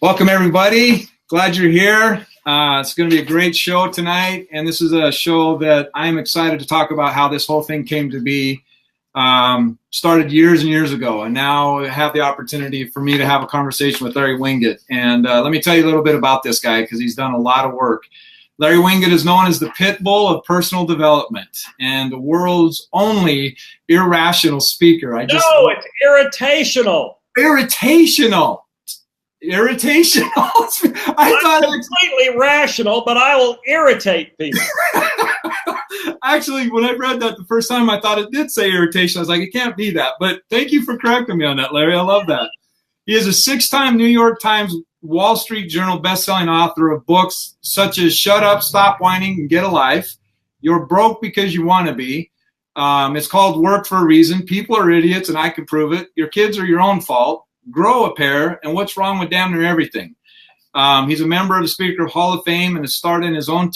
Welcome, everybody. Glad you're here. It's going to be a great show tonight, and this is a show that I'm excited to talk about how this whole thing came to be. Started years and years ago, and now I have the opportunity for me to have a conversation with Larry Winget. And let me tell you a little bit about this guy because he's done a lot of work. Larry Winget is known as the Pitbull of Personal Development and the world's only irrational speaker. It's irritational. Irritational. Irritational. I thought completely rational, but I will irritate people. Actually, when I read that the first time, I thought it did say irritation. I was like, it can't be that. But thank you for correcting me on that, Larry. I love that. He is a 6-time New York Times, Wall Street Journal bestselling author of books such as Shut Up, Stop Whining, and Get a Life. You're Broke Because You Want to Be. It's called Work for a Reason. People are idiots, and I can prove it. Your kids are your own fault. Grow a pair, and what's wrong with damn near everything. He's a member of the Speaker Hall of Fame and has starred in his own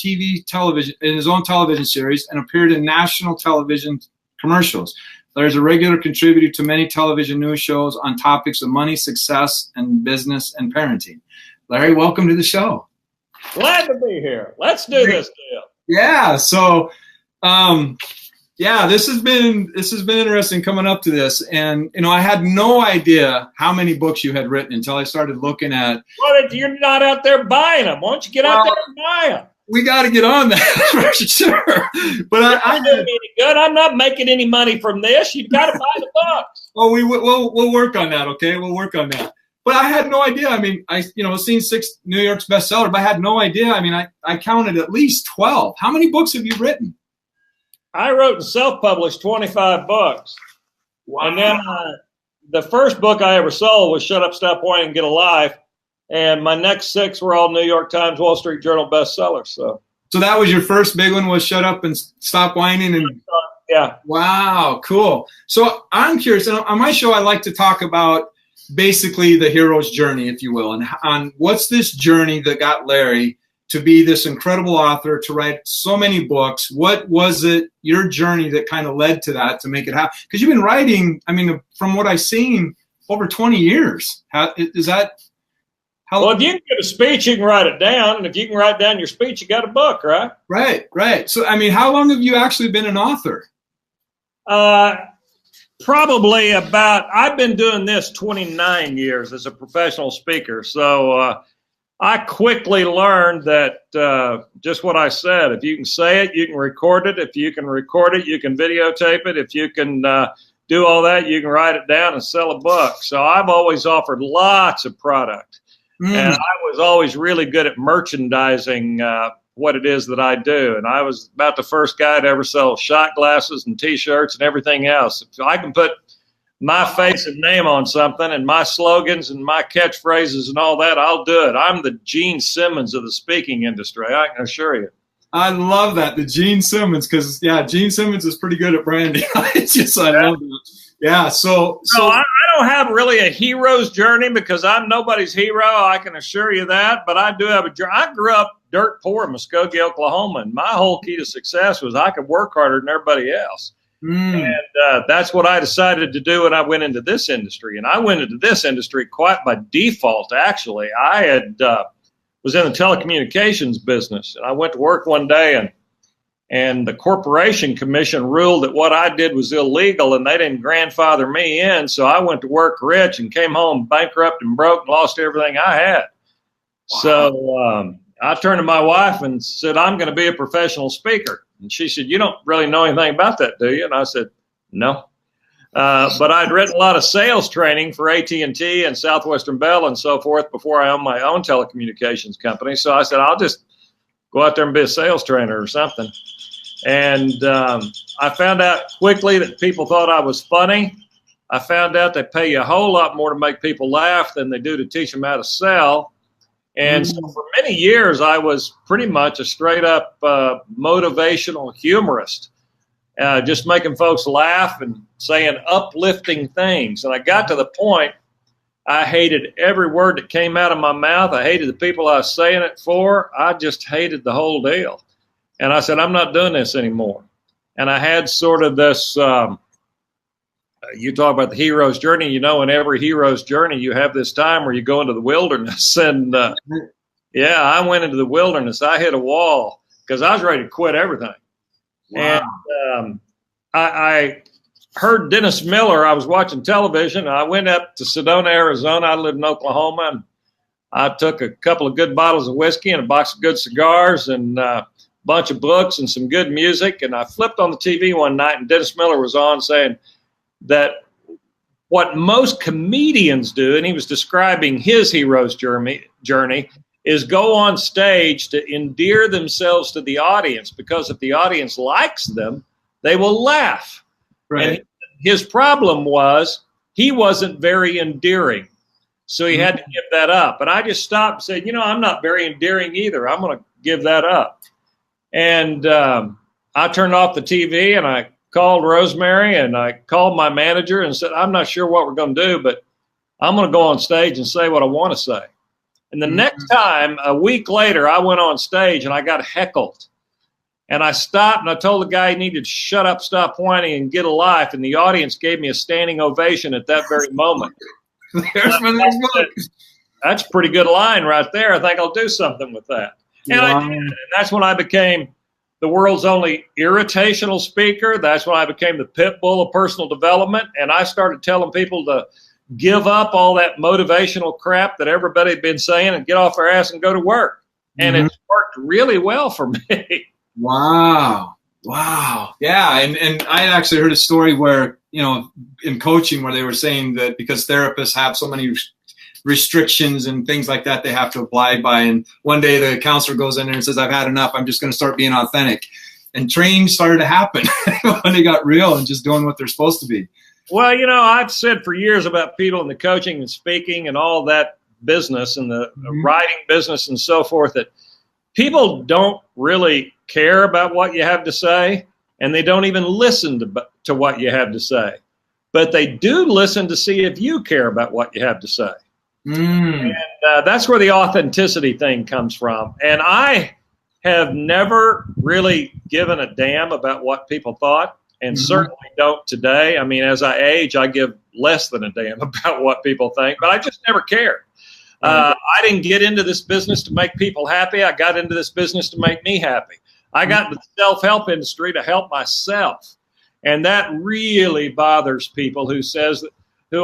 television series and appeared in national television commercials. There's a regular contributor to many television news shows on topics of money, success, and business and parenting. Larry, welcome to the show. Glad to be here. Let's do this deal. Yeah. So, this has been interesting coming up to this, and I had no idea how many books you had written until I started looking at. Well, you're not out there buying them. Why don't you get out there and buy them? We got to get on that for sure. But I'm doing any good. I'm not making any money from this. You've got to buy the books. Well, we'll work on that. Okay, we'll work on that. But I had no idea. I mean, I seen 6 New York's bestseller, but I had no idea. I mean, I counted at least 12. How many books have you written? I wrote and self-published 25 books. Wow. And then the first book I ever sold was Shut Up, Stop Whining, and Get a Life. And my next 6 were all New York Times, Wall Street Journal bestsellers. So that was your first big one, was Shut Up and Stop Whining? And yeah. Wow, cool. So I'm curious. On my show, I like to talk about basically the hero's journey, if you will, and on what's this journey that got Larry to be this incredible author, to write so many books. What was it, your journey, that kind of led to that, to make it happen? Because you've been writing, I mean, from what I've seen, over 20 years. Is that how? Well, if you can get a speech, you can write it down. And if you can write down your speech, you got a book, right? Right. So, I mean, how long have you actually been an author? Probably I've been doing this 29 years as a professional speaker. So, I quickly learned that just what I said, if you can say it, you can record it. If you can record it, you can videotape it. If you can do all that, you can write it down and sell a book. So I've always offered lots of product. And I was always really good at merchandising what it is that I do. And I was about the first guy to ever sell shot glasses and T-shirts and everything else. If I can put my face and name on something and my slogans and my catchphrases and all that, I'll do it. I'm the Gene Simmons of the speaking industry, I can assure you. I love that, the Gene Simmons, because, Gene Simmons is pretty good at branding. I love it. Yeah, so I don't have really a hero's journey because I'm nobody's hero, I can assure you that, but I do have a journey. I grew up dirt poor in Muskogee, Oklahoma, and my whole key to success was I could work harder than everybody else. And that's what I decided to do when I went into this industry. And I went into this industry quite by default, actually. I had was in the telecommunications business. And I went to work one day, and the Corporation Commission ruled that what I did was illegal, and they didn't grandfather me in. So I went to work rich and came home bankrupt and broke and lost everything I had. Wow. So I turned to my wife and said, I'm going to be a professional speaker. And she said, you don't really know anything about that, do you? And I said, no. But I'd written a lot of sales training for AT&T and Southwestern Bell and so forth before I owned my own telecommunications company. So I said, I'll just go out there and be a sales trainer or something. And I found out quickly that people thought I was funny. I found out they pay you a whole lot more to make people laugh than they do to teach them how to sell. And so for many years, I was pretty much a straight up motivational humorist, just making folks laugh and saying uplifting things. And I got to the point, I hated every word that came out of my mouth. I hated the people I was saying it for. I just hated the whole deal. And I said, I'm not doing this anymore. And I had sort of this you talk about the hero's journey. You know, in every hero's journey, you have this time where you go into the wilderness. And yeah, I went into the wilderness. I hit a wall because I was ready to quit everything. Wow. And I heard Dennis Miller. I was watching television. I went up to Sedona, Arizona. I lived in Oklahoma, and I took a couple of good bottles of whiskey and a box of good cigars and a bunch of books and some good music. And I flipped on the TV one night, and Dennis Miller was on saying that what most comedians do, and he was describing his hero's journey, is go on stage to endear themselves to the audience, because if the audience likes them, they will laugh. Right. And his problem was he wasn't very endearing. So he had to give that up. And I just stopped and said, you know, I'm not very endearing either. I'm going to give that up. And I turned off the TV and I called Rosemary and I called my manager and said, I'm not sure what we're going to do, but I'm going to go on stage and say what I want to say. And the next time, a week later, I went on stage and I got heckled. And I stopped and I told the guy he needed to shut up, stop whining, and get a life. And the audience gave me a standing ovation at that very moment. That's a pretty good line right there. I think I'll do something with that. And I did. And that's when I became the world's only irritational speaker. That's when I became the Pitbull of Personal Development. And I started telling people to give up all that motivational crap that everybody had been saying and get off their ass and go to work. And it's worked really well for me. Wow. Yeah. And I actually heard a story where, you know, in coaching where they were saying that because therapists have so many restrictions and things like that they have to abide by. And one day the counselor goes in there and says, I've had enough. I'm just going to start being authentic. And change started to happen when they got real and just doing what they're supposed to be. Well, you know, I've said for years about people in the coaching and speaking and all that business and the writing business and so forth, that people don't really care about what you have to say, and they don't even listen to what you have to say. But they do listen to see if you care about what you have to say. And that's where the authenticity thing comes from. And I have never really given a damn about what people thought, and certainly don't today. I mean, as I age, I give less than a damn about what people think, but I just never cared. I didn't get into this business to make people happy. I got into this business to make me happy. I got into the self-help industry to help myself. And that really bothers people who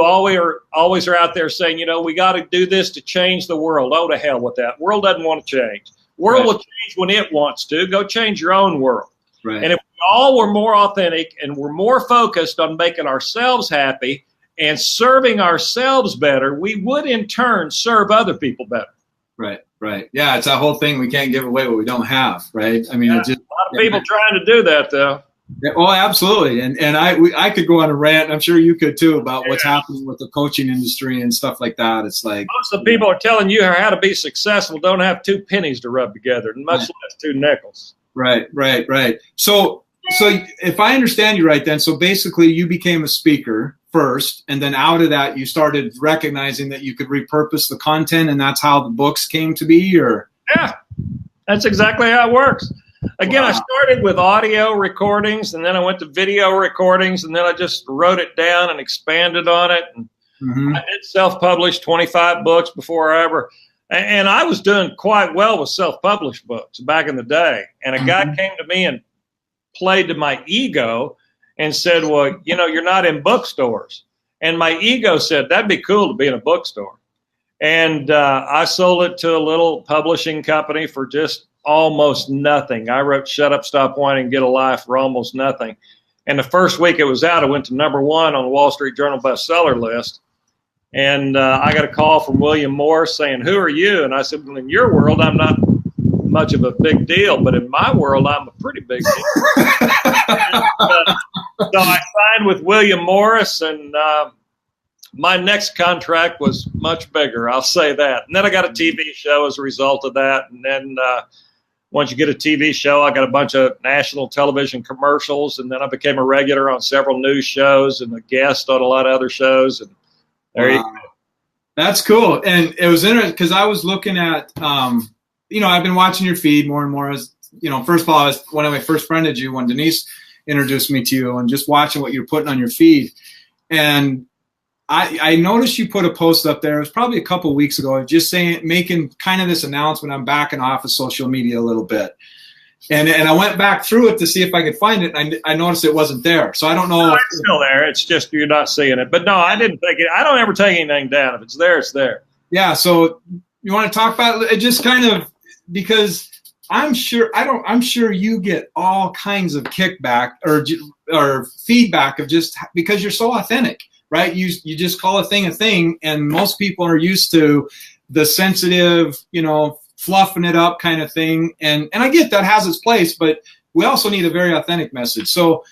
always are out there saying, you know, we got to do this to change the world. Oh, to hell with that. World doesn't want to change. World will change when it wants to. Go change your own world. Right. And if we all were more authentic and were more focused on making ourselves happy and serving ourselves better, we would in turn serve other people better. Right. Yeah, it's that whole thing. We can't give away what we don't have, right? I mean, it's just, a lot of people trying to do that, though. Yeah, oh, absolutely. And I could go on a rant, and I'm sure you could too, about what's happening with the coaching industry and stuff like that. It's like most of the people are telling you how to be successful don't have two pennies to rub together, much less two nickels. Right. So if I understand you right, then, so basically you became a speaker first, and then out of that you started recognizing that you could repurpose the content, and that's how the books came to be. Or yeah, that's exactly how it works. Again, wow. I started with audio recordings, and then I went to video recordings, and then I just wrote it down and expanded on it. And I did self-publish 25 books before I ever, and I was doing quite well with self-published books back in the day. And a guy came to me and played to my ego and said, well, you know, you're not in bookstores. And my ego said, that'd be cool to be in a bookstore. And I sold it to a little publishing company for just almost nothing. I wrote Shut Up, Stop Whining, Get a Life for almost nothing. And the first week it was out, I went to #1 on the Wall Street Journal bestseller list. And I got a call from William Morris saying, who are you? And I said, well, in your world, I'm not much of a big deal, but in my world, I'm a pretty big deal. So I signed with William Morris, and my next contract was much bigger, I'll say that. And then I got a TV show as a result of that. And then once you get a TV show, I got a bunch of national television commercials, and then I became a regular on several news shows and a guest on a lot of other shows. And there you go. That's cool. And it was interesting because I was looking at, you know, I've been watching your feed more and more. As you know, first of all, when I first friended you, when Denise introduced me to you, and just watching what you're putting on your feed. And I noticed you put a post up there. It was probably a couple of weeks ago, just making kind of this announcement. I'm backing off of social media a little bit. And I went back through it to see if I could find it, and I noticed it wasn't there. So I don't know. No, it's still there. It's just you're not seeing it. But no, I didn't take it. I don't ever take anything down. If it's there, it's there. Yeah. So you want to talk about it? Just kind of, because I'm sure you get all kinds of kickback or feedback of just because you're so authentic, right? You just call a thing, and most people are used to the sensitive, fluffing it up kind of thing. And I get that has its place, but we also need a very authentic message. So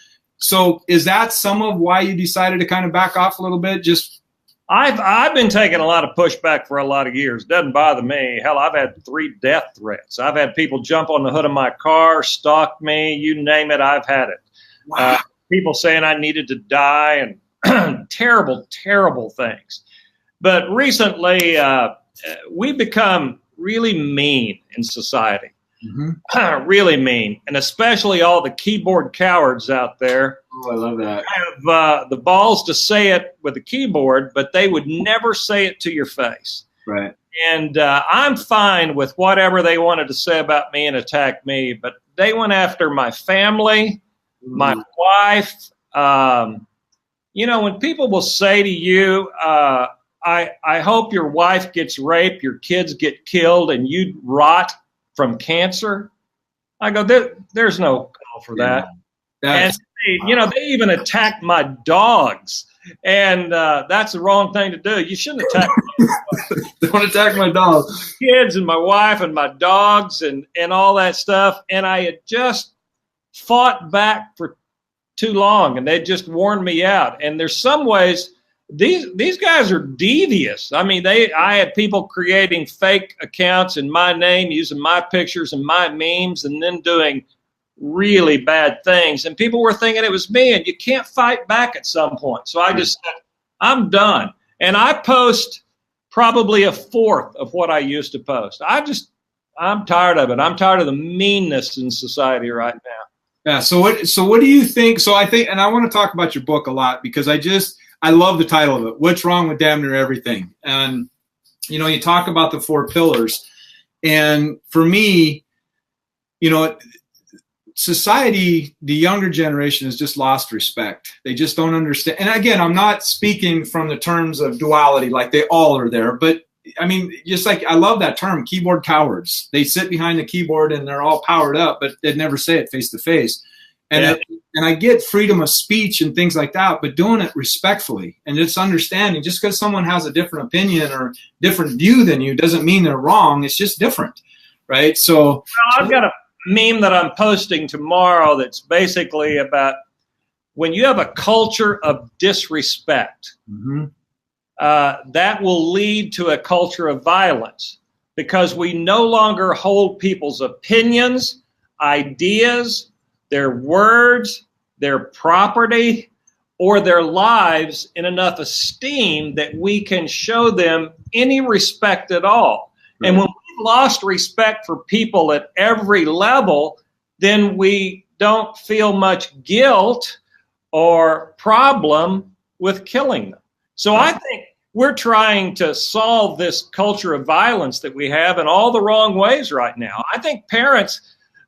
is that some of why you decided to kind of back off a little bit? Just I've been taking a lot of pushback for a lot of years. Doesn't bother me. Hell, I've had 3 death threats. I've had people jump on the hood of my car, stalk me, you name it, I've had it. wow. People saying I needed to die and terrible, terrible things. But recently, we've become really mean in society. Mm-hmm. Really mean, and especially all the keyboard cowards out there. Oh, I love that. Have the balls to say it with a keyboard, but they would never say it to your face. Right. And I'm fine with whatever they wanted to say about me and attack me, but they went after my family, my wife. When people will say to you, I hope your wife gets raped, your kids get killed, and you rot from cancer. I go, there's no call for that. And they even attacked my dogs, and that's the wrong thing to do. You shouldn't attack Don't attack my dog. Kids and my wife and my dogs and all that stuff. And I had just fought back for too long, and they just worn me out. And there's some ways these guys are devious. I mean, I had people creating fake accounts in my name, using my pictures and my memes, and then doing really bad things. And people were thinking it was me, and you can't fight back at some point. So I just said, I'm done. And I post probably a fourth of what I used to post. I'm tired of it. I'm tired of the meanness in society right now. Yeah. So what do you think? So I think, and I want to talk about your book a lot, because I love the title of it. What's Wrong with Damn Near Everything? And, you talk about the 4 pillars. And for me, society, the younger generation has just lost respect. They just don't understand. And again, I'm not speaking from the terms of duality, like they all are there, but I mean, just like, I love that term, keyboard cowards. They sit behind the keyboard and they're all powered up, but they'd never say it face to face. And I get freedom of speech and things like that, but doing it respectfully and just understanding, just because someone has a different opinion or different view than you doesn't mean they're wrong. It's just different, right? So I've got a meme that I'm posting tomorrow that's basically about when you have a culture of disrespect, mm-hmm. That will lead to a culture of violence, because we no longer hold people's opinions, ideas, their words, their property, or their lives in enough esteem that we can show them any respect at all. Right. And when we've lost respect for people at every level, then we don't feel much guilt or problem with killing them. So I think we're trying to solve this culture of violence that we have in all the wrong ways right now. I think parents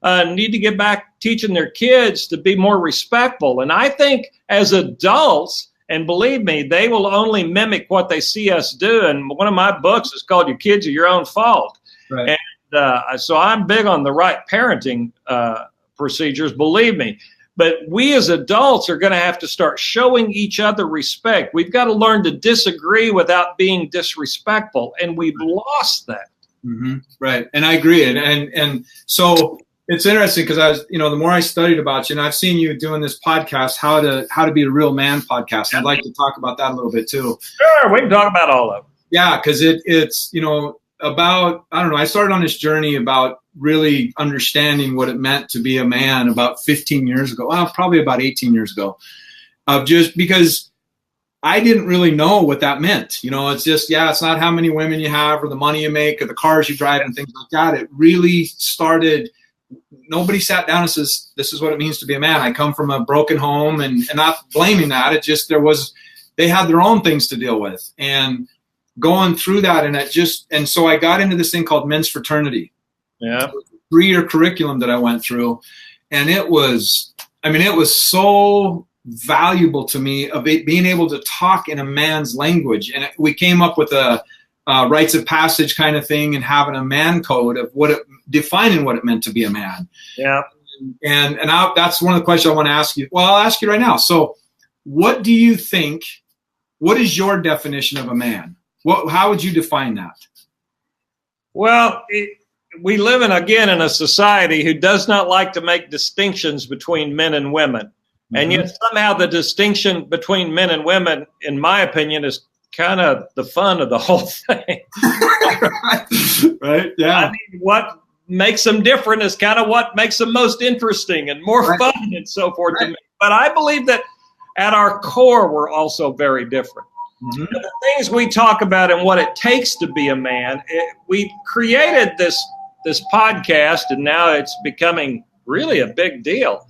need to get back teaching their kids to be more respectful. And I think as adults, and believe me, they will only mimic what they see us do. And one of my books is called Your Kids Are Your Own Fault. Right. And so I'm big on the right parenting procedures, believe me. But we as adults are going to have to start showing each other respect. We've got to learn to disagree without being disrespectful. And we've lost that. Mm-hmm. Right. And I agree. And so it's interesting, because I was, the more I studied about you, and I've seen you doing this podcast, how to be a real man podcast. I'd like to talk about that a little bit too. Sure, we can talk about all of it. Yeah, because it's about, I don't know, I started on this journey about really understanding what it meant to be a man about 15 years ago. Well, probably about 18 years ago. Just because I didn't really know what that meant. It's just, it's not how many women you have or the money you make or the cars you drive and things like that. It really started. Nobody sat down and says, this is what it means to be a man. I come from a broken home, and not blaming that. It just, there was they had their own things to deal with, and going through that, and so I got into this thing called men's fraternity. Yeah. 3-year curriculum that I went through, and it was so valuable to me of being able to talk in a man's language. And we came up with a rites of passage kind of thing, and having a man code of defining what it meant to be a man. Yeah. And that's one of the questions I want to ask you. Well, I'll ask you right now. So what do you think, what is your definition of a man? How would you define that? Well, we live in a society who does not like to make distinctions between men and women. Mm-hmm. And yet somehow the distinction between men and women, in my opinion, is kind of the fun of the whole thing. Right? Yeah. I mean, what makes them different is kind of what makes them most interesting and more fun and so forth to me. But I believe that at our core, we're also very different. Mm-hmm. The things we talk about and what it takes to be a man, we created this podcast, and now it's becoming really a big deal.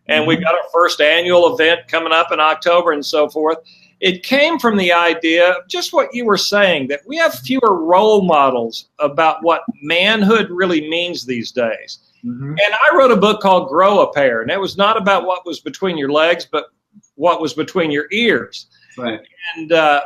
And we've got our first annual event coming up in October and so forth. It came from the idea of just what you were saying, that we have fewer role models about what manhood really means these days. Mm-hmm. And I wrote a book called Grow a Pair, and it was not about what was between your legs, but what was between your ears. Right. And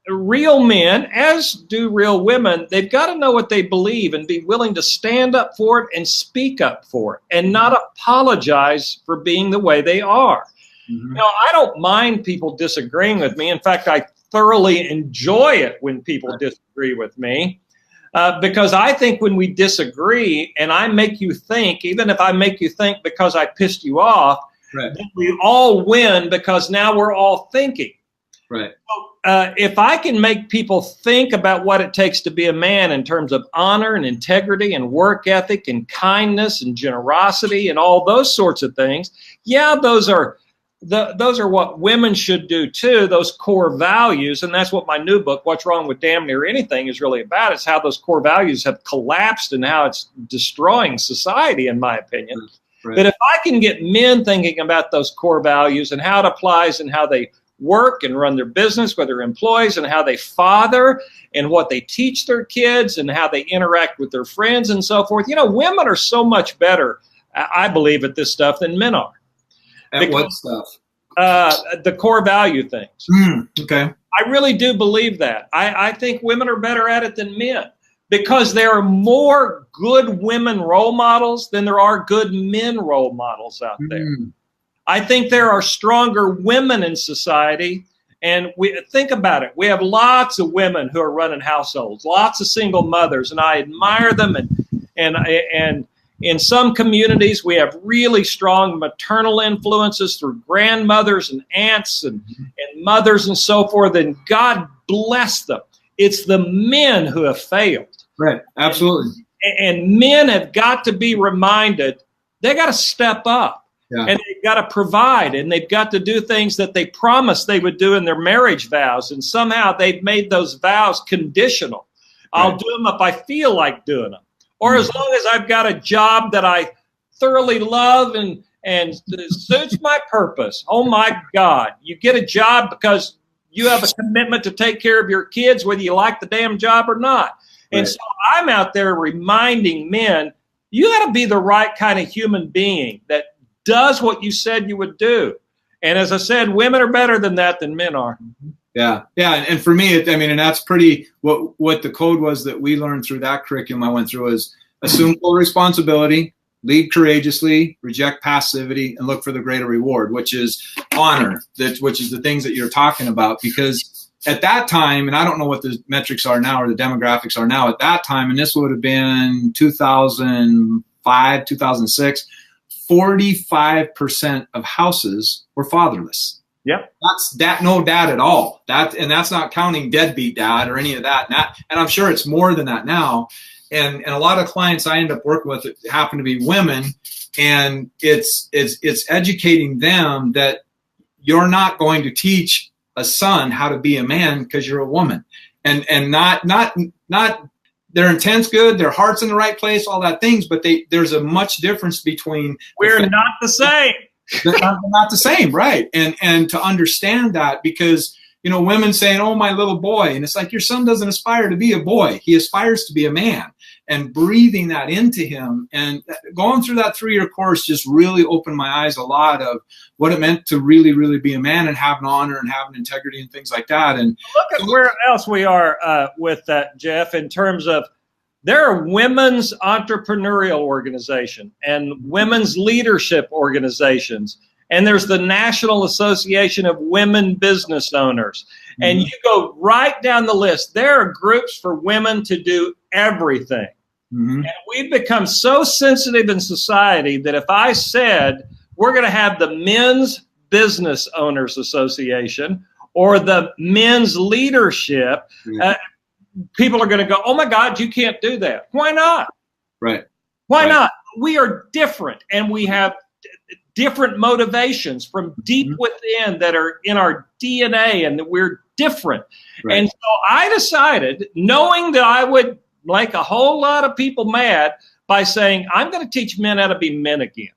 real men, as do real women, they've got to know what they believe and be willing to stand up for it and speak up for it and not apologize for being the way they are. Mm-hmm. I don't mind people disagreeing with me. In fact, I thoroughly enjoy it when people disagree with me, because I think when we disagree and I make you think, even if I make you think because I pissed you off, then we all win because now we're all thinking. Right. So, if I can make people think about what it takes to be a man in terms of honor and integrity and work ethic and kindness and generosity and all those sorts of things, those are what women should do too, those core values. And that's what my new book, What's Wrong with Damn Near Anything, is really about. It's how those core values have collapsed and how it's destroying society, in my opinion. Right. But if I can get men thinking about those core values and how it applies and how they work and run their business with their employees and how they father and what they teach their kids and how they interact with their friends and so forth. Women are so much better, I believe, at this stuff than men are. At what stuff? The core value things. Okay. I really do believe that. I think women are better at it than men because there are more good women role models than there are good men role models out there. I think there are stronger women in society, and we think about it. We have lots of women who are running households, lots of single mothers, and I admire them. And in some communities, we have really strong maternal influences through grandmothers and aunts and mothers and so forth, and God bless them. It's the men who have failed. Right, absolutely. And men have got to be reminded they got to step up. Yeah. And they've got to provide, and they've got to do things that they promised they would do in their marriage vows. And somehow they've made those vows conditional. I'll do them if I feel like doing them. Or as long as I've got a job that I thoroughly love and suits my purpose. Oh, my God. You get a job because you have a commitment to take care of your kids, whether you like the damn job or not. And so I'm out there reminding men, you got to be the right kind of human being that does what you said you would do. And as I said, women are better than that than men are. Yeah. And for me, and that's pretty, what the code was that we learned through that curriculum I went through is assume full responsibility, lead courageously, reject passivity, and look for the greater reward, which is honor, which is the things that you're talking about. Because at that time, and I don't know what the metrics are now or the demographics are now, at that time, and this would have been 2005, 2006, 45% of houses were fatherless. Yep. That's no dad at all. That's not counting deadbeat dad or any of that. And I'm sure it's more than that now. And a lot of clients I end up working with happen to be women, and it's educating them that you're not going to teach a son how to be a man because you're a woman, and not their intent's good, their heart's in the right place, all that things, but there's a much difference between. We're not the same. They're not the same, right? And to understand that, because you know, women saying, oh, my little boy. And it's like, your son doesn't aspire to be a boy. He aspires to be a man. And breathing that into him and going through that 3-year course just really opened my eyes a lot of what it meant to really, really be a man and have an honor and have an integrity and things like that. And look at where else we are with that, Jeff, in terms of there are women's entrepreneurial organization and women's leadership organizations. And there's the National Association of Women Business Owners. Mm-hmm. And you go right down the list. There are groups for women to do everything. Mm-hmm. And we've become so sensitive in society that if I said we're going to have the Men's Business Owners Association or the Men's Leadership, people are going to go, oh, my God, you can't do that. Why not? Right. Why not? We are different, and we have different motivations from deep within that are in our DNA, and that we're different. Right. And so I decided, knowing that I would make a whole lot of people mad by saying, I'm going to teach men how to be men again.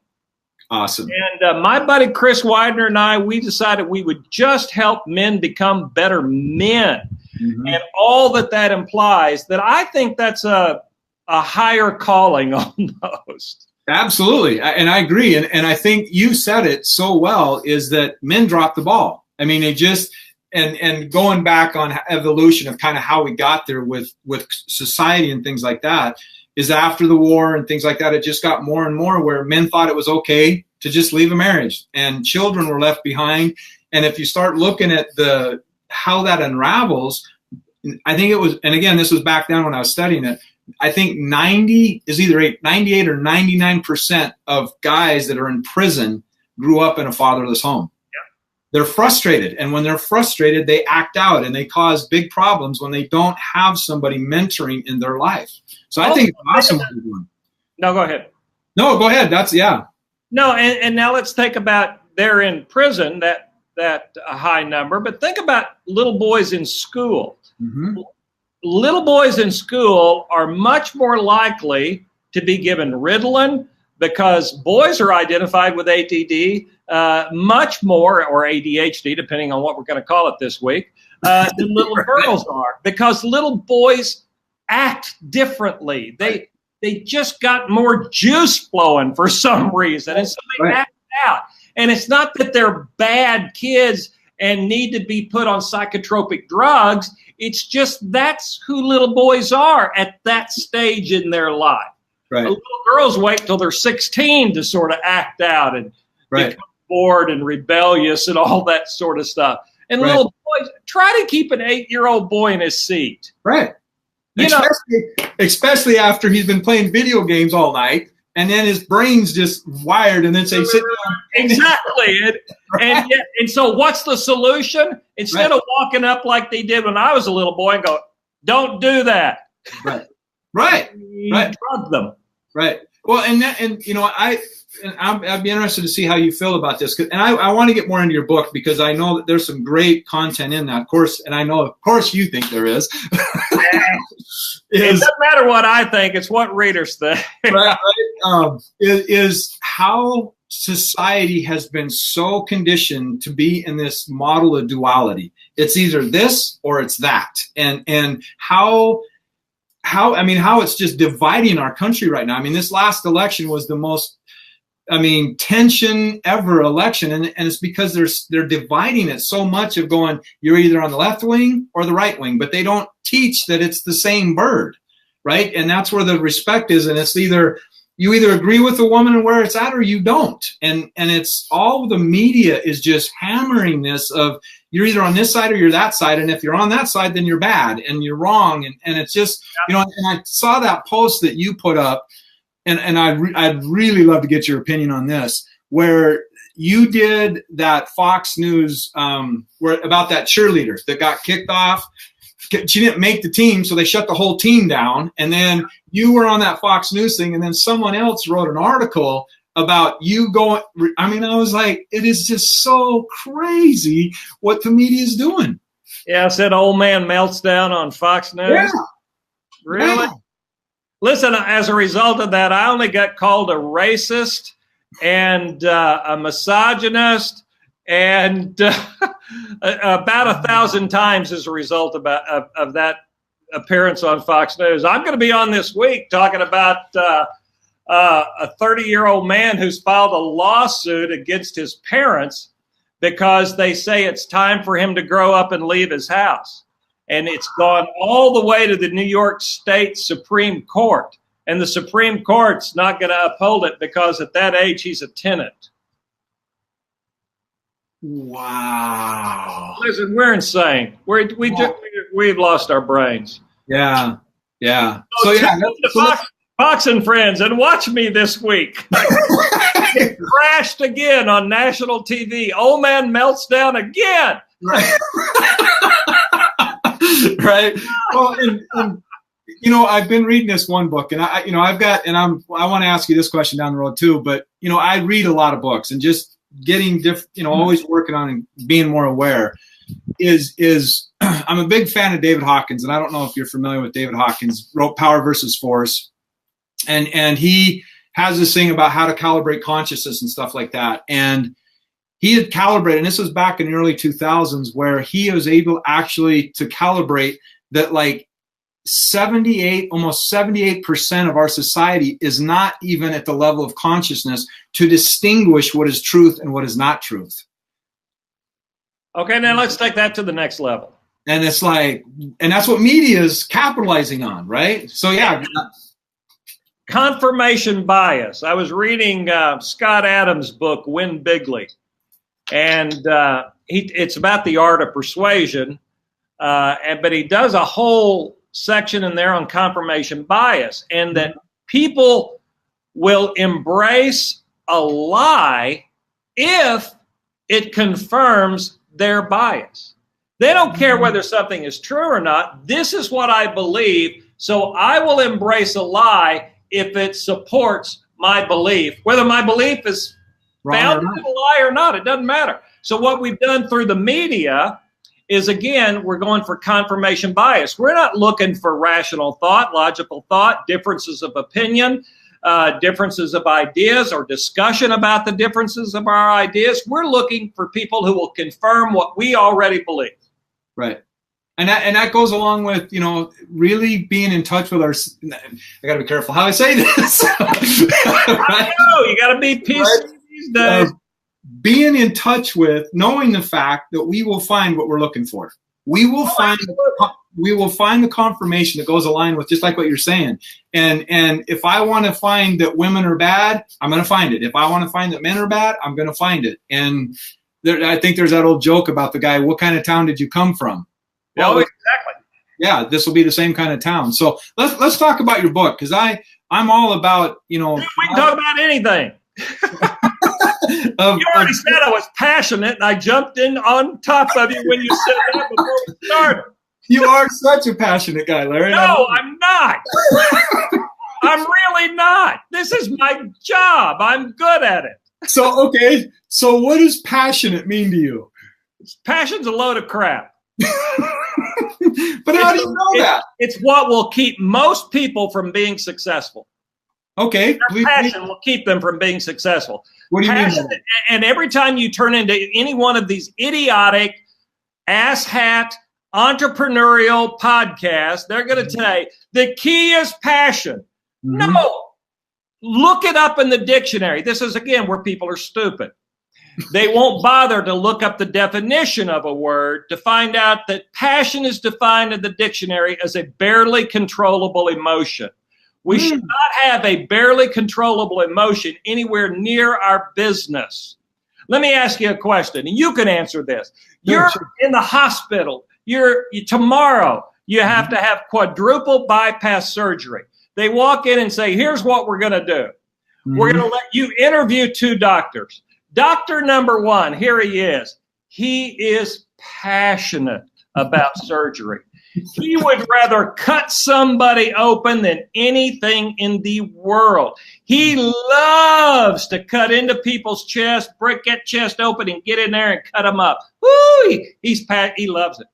Awesome. And my buddy Chris Widener and I, we decided we would just help men become better men. Mm-hmm. And all that implies, that I think that's a higher calling almost. Absolutely. And I agree. And I think you said it so well, is that men drop the ball. I mean, they just, and going back on evolution of kind of how we got there with society and things like that, is after the war and things like that, it just got more and more where men thought it was okay to just leave a marriage and children were left behind. And if you start looking at how that unravels, I think it was, and again, this was back then when I was studying it, I think 98 or 99% of guys that are in prison grew up in a fatherless home. They're frustrated. And when they're frustrated, they act out and they cause big problems when they don't have somebody mentoring in their life. So I think it's awesome what you're doing. No, go ahead. No, go ahead. No, and now let's think about they're in prison, that high number. But think about little boys in school. Mm-hmm. Little boys in school are much more likely to be given Ritalin, because boys are identified with ADD much more, or ADHD, depending on what we're going to call it this week, than little girls are, because little boys act differently. They just got more juice flowing for some reason, and so they act out. And it's not that they're bad kids and need to be put on psychotropic drugs. It's just that's who little boys are at that stage in their life. Right. Little girls wait till they're 16 to sort of act out and become bored and rebellious and all that sort of stuff. And little boys, try to keep an 8-year-old boy in his seat. Right. Especially after he's been playing video games all night, and then his brain's just wired, and then say, sit down. Exactly. And so what's the solution? Instead of walking up like they did when I was a little boy and go, don't do that. Right. Drug them. Right. Well, and you know, I'd be interested to see how you feel about this. And I want to get more into your book, because I know that there's some great content in that, of course. And I know, of course, you think there is. It doesn't matter what I think. It's what readers think. Is how society has been so conditioned to be in this model of duality. It's either this or it's that. And how it's just dividing our country right now. I mean, this last election was the most, tension ever election. And it's because they're dividing it so much of going, you're either on the left wing or the right wing, but they don't teach that it's the same bird, right? And that's where the respect is. And it's you either agree with the woman and where it's at, or you don't. And it's all the media is just hammering this of, you're either on this side or you're that side. And if you're on that side, then you're bad and you're wrong. And it's just, and I saw that post that you put up, and I'd really love to get your opinion on this, where you did that Fox News about that cheerleader that got kicked off. She didn't make the team, so they shut the whole team down. And then you were on that Fox News thing, and then someone else wrote an article about you going. I was like, it is just so crazy what the media is doing. Yeah, I said old man melts down on Fox News. Yeah. Really? Yeah. Listen, as a result of that, I only got called a racist and a misogynist And about 1,000 times as a result of that appearance on Fox News. I'm going to be on this week talking about a 30-year-old man who's filed a lawsuit against his parents because they say it's time for him to grow up and leave his house. And it's gone all the way to the New York State Supreme Court. And the Supreme Court's not going to uphold it because at that age, he's a tenant. Wow. Listen, we're insane. We've lost our brains. Yeah. Yeah. So yeah. Fox and Friends, and watch me this week. It crashed again on national TV. Old man melts down again. Right. Right. Well, and you know, I've been reading this one book, and I want to ask you this question down the road too. But you know, I read a lot of books, and just getting different, you know, always working on and being more aware is I'm a big fan of David Hawkins, and I don't know if you're familiar with David Hawkins. Wrote Power versus Force, and he has this thing about how to calibrate consciousness and stuff like that. And he had calibrated, and this was back in the early 2000s, where he was able actually to calibrate that like 78% of our society is not even at the level of consciousness to distinguish what is truth and what is not truth. Okay, now let's take that to the next level. And it's like, and that's what media is capitalizing on, right? So yeah. Confirmation bias. I was reading Scott Adams' book, Win Bigly. And it's about the art of persuasion. But he does a whole section in there on confirmation bias, and that people will embrace a lie if it confirms their bias. They don't care whether something is true or not. This is what I believe, so I will embrace a lie if it supports my belief. Whether my belief is founded in a lie or not, it doesn't matter. So what we've done through the media is, again, we're going for confirmation bias. We're not looking for rational thought, logical thought, differences of opinion, differences of ideas, or discussion about the differences of our ideas. We're looking for people who will confirm what we already believe. Right. And that goes along with, you know, really being in touch with our, I got to be careful how I say this. Right? I know, you got to be PC right? These days. Being in touch with, knowing the fact that we will find what we're looking for. We will find the confirmation that goes aligned with just like what you're saying. And if I want to find that women are bad, I'm going to find it. If I want to find that men are bad, I'm going to find it. And I think there's that old joke about the guy, what kind of town did you come from? Well, exactly. Yeah, this will be the same kind of town. So let's talk about your book, because I'm all about, you know. We can talk about anything. You already said I was passionate, and I jumped in on top of you when you said that before we started. You are such a passionate guy, Larry. No, I'm not. I'm really not. This is my job. I'm good at it. So, okay. So what does passionate mean to you? Passion's a load of crap. But how do you know that? It's what will keep most people from being successful. Okay. Their passion will keep them from being successful. What do you mean? And every time you turn into any one of these idiotic, asshat, entrepreneurial podcasts, they're going to say, the key is passion. Mm-hmm. No. Look it up in the dictionary. This is, again, where people are stupid. They won't bother to look up the definition of a word to find out that passion is defined in the dictionary as a barely controllable emotion. We should not have a barely controllable emotion anywhere near our business. Let me ask you a question, and you can answer this. You're in the hospital. Tomorrow, you have to have quadruple bypass surgery. They walk in and say, here's what we're going to do. We're going to let you interview 2 doctors. Doctor number 1, here he is. He is passionate about surgery. He would rather cut somebody open than anything in the world. He loves to cut into people's chest, break that chest open, and get in there and cut them up. Woo! He loves it.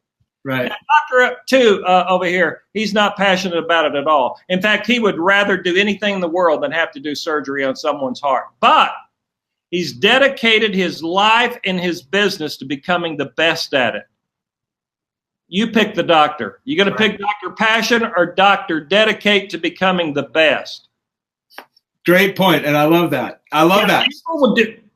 Right. Now, Doctor 2 over here, he's not passionate about it at all. In fact, he would rather do anything in the world than have to do surgery on someone's heart. But He's dedicated his life and his business to becoming the best at it. You pick the doctor. You going to pick Dr. Passion or Dr. Dedicate to becoming the best? Great point, and I love that. I love that.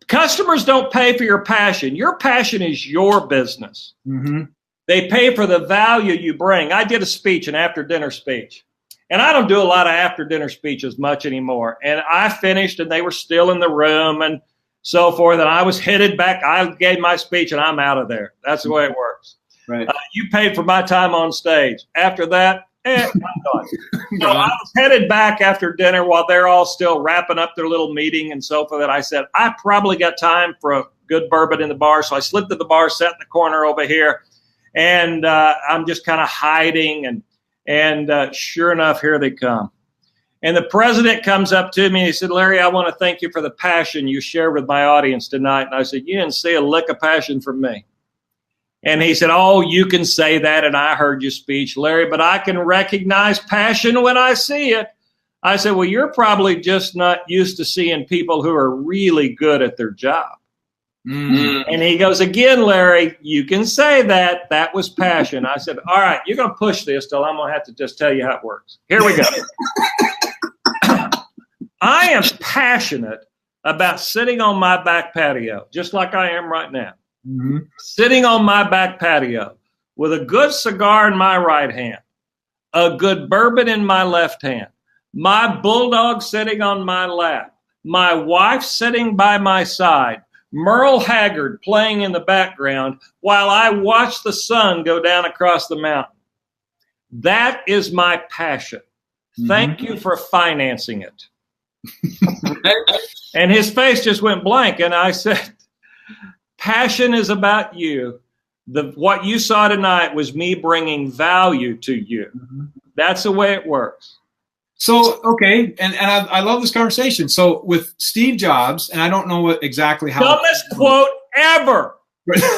Customers don't pay for your passion. Your passion is your business. Mm-hmm. They pay for the value you bring. I did a speech, an after-dinner speech. And I don't do a lot of after-dinner speeches much anymore. And I finished, and they were still in the room and so forth. And I was headed back. I gave my speech, and I'm out of there. That's the way it works. Right. You paid for my time on stage. After that, I'm done. So I was headed back after dinner while they're all still wrapping up their little meeting and so forth. And I said, I probably got time for a good bourbon in the bar. So I slipped to the bar, sat in the corner over here, and I'm just kind of hiding. And sure enough, here they come. And the president comes up to me and he said, Larry, I want to thank you for the passion you shared with my audience tonight. And I said, you didn't see a lick of passion from me. And he said, oh, you can say that, and I heard your speech, Larry, but I can recognize passion when I see it. I said, well, you're probably just not used to seeing people who are really good at their job. Mm-hmm. And he goes, again, Larry, you can say that. That was passion. I said, all right, you're going to push this till I'm going to have to just tell you how it works. Here we go. I am passionate about sitting on my back patio, just like I am right now. Mm-hmm. Sitting on my back patio with a good cigar in my right hand, a good bourbon in my left hand, my bulldog sitting on my lap, my wife sitting by my side, Merle Haggard playing in the background while I watch the sun go down across the mountain. That is my passion. Mm-hmm. Thank you for financing it. And his face just went blank. And I said, passion is about you. What you saw tonight was me bringing value to you. Mm-hmm. That's the way it works. So, okay, and I love this conversation. So with Steve Jobs, and I don't know exactly how. Dumbest quote ever. Dumbest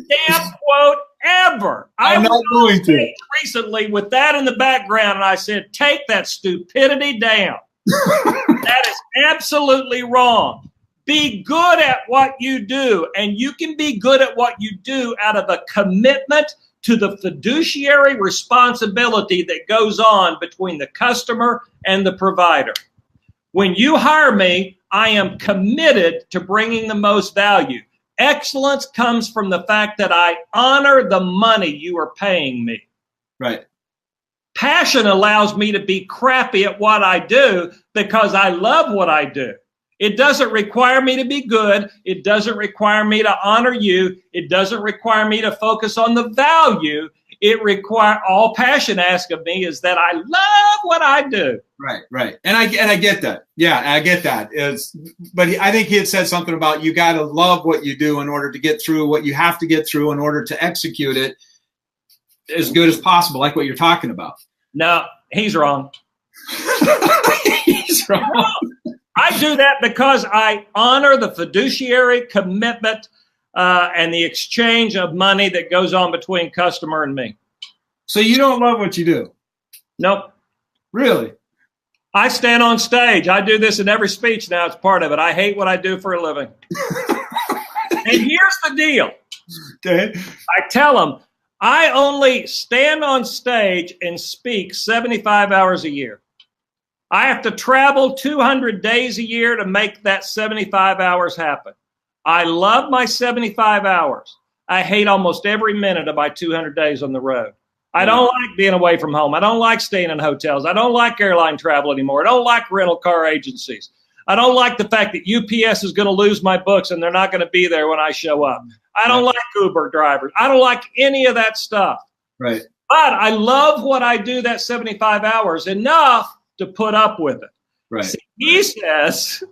damn quote ever. I'm not going to. Recently with that in the background, and I said, take that stupidity down. That is absolutely wrong. Be good at what you do, and you can be good at what you do out of a commitment to the fiduciary responsibility that goes on between the customer and the provider. When you hire me, I am committed to bringing the most value. Excellence comes from the fact that I honor the money you are paying me. Right. Passion allows me to be crappy at what I do because I love what I do. It doesn't require me to be good. It doesn't require me to honor you. It doesn't require me to focus on the value. All passion asks of me is that I love what I do. Right, right. And I get that. Yeah, I get that. I think he had said something about you got to love what you do in order to get through what you have to get through in order to execute it as good as possible, like what you're talking about. No, he's wrong. He's wrong. No. I do that because I honor the fiduciary commitment and the exchange of money that goes on between customer and me. So you don't love what you do? Nope. Really? I stand on stage. I do this in every speech now. It's part of it. I hate what I do for a living. And here's the deal. Okay. I tell them, I only stand on stage and speak 75 hours a year. I have to travel 200 days a year to make that 75 hours happen. I love my 75 hours. I hate almost every minute of my 200 days on the road. I don't like being away from home. I don't like staying in hotels. I don't like airline travel anymore. I don't like rental car agencies. I don't like the fact that UPS is going to lose my books and they're not going to be there when I show up. I don't like Uber drivers. I don't like any of that stuff. Right. But I love what I do that 75 hours enough to put up with it. Right. See, he says